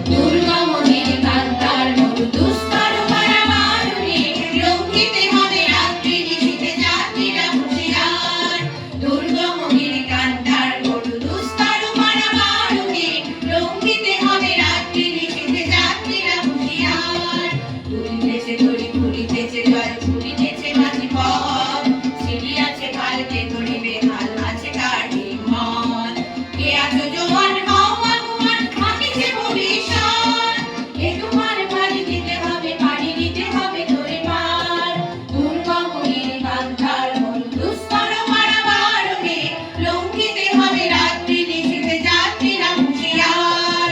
দুর্গমনের কান্তার মরু দুস্তর পারাবারণে লঙ্ঘিতে হবে রাত্রি নিশীথে যাত্রীরা হুঁশিয়ার। দুর্গমনের কান্তার মরু দুস্তর পারাবারণে লঙ্ঘিতে হবে রাত্রি নিশীথে যাত্রীরা হুঁশিয়ার। ফুলিতেছে তরি ফুলিতেছে জল ফুলিতেছে মাঝি পথ সিঁড়ি আছে কালকে ধরিবে হাল আছে কাঠি মন। কে আছো জোয়ান হও আগুয়ান থাকিছে ভবিষ্যৎ এ তোমার পাড়ি দিতে হবে তোরে পার। দুর্গমনের কান্তার মরু দুস্তর পারাবারণে লঙ্ঘিতে হবে রাত্রি নিশীথে যাত্রীরা হুঁশিয়ার।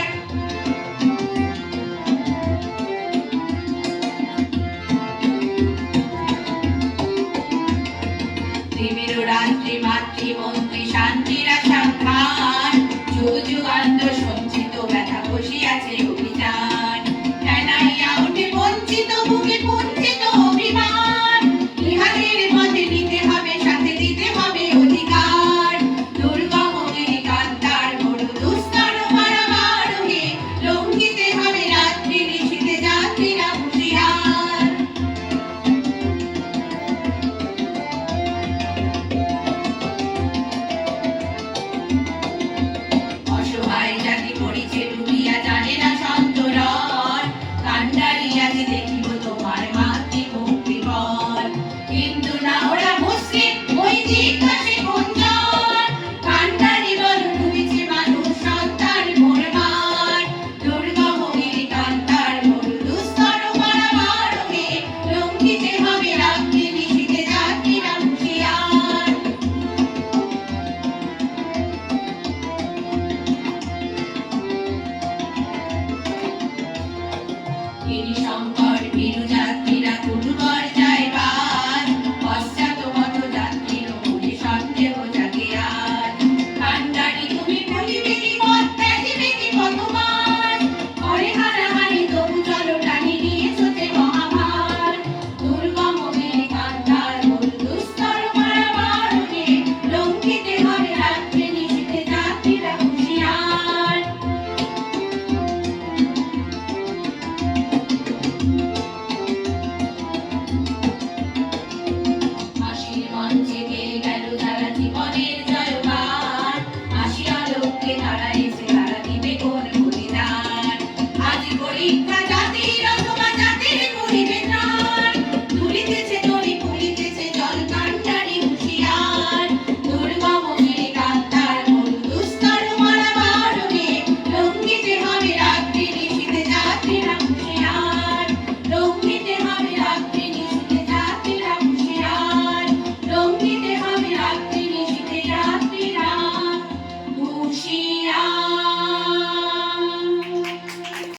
তিমির রাত্রি মাতৃমন্ত্রী শান্তির আশাখান যুগ যুগান্তর সঞ্চিত ব্যথা বসিয়াছে অভিযান। ঠেলাইয়া ওঠে বঞ্চিত বুকে কুঞ্চিত অভিমান ইহাদের পথে নিতে হবে সাথে দিতে হবে অধিকার। দুর্গমনের কান্তার মরু দুস্তর পারাবারণে লঙ্ঘিতে হবে রাত্রি নিশীথে যাত্রীরা হুঁশিয়ার। অসহায় জাতি পড়িছে ডুবিয়া জানে না সন্তরণ কান্ডারি আজি দেখিব তোমার মাতৃভক্তিবল। কিন্তু না ওরা মুসলিম ওই জিজ্ঞাসে গুঞ্জন কান্ডারি বল ডুবিছে মানুষ সন্তান মরবার। দুর্গমনের কান্তার মরু দুস্তর পারাবারণে লঙ্ঘিতে হবে রাত্রি নিশীথে যাত্রীরা হুঁশিয়ার। তিনি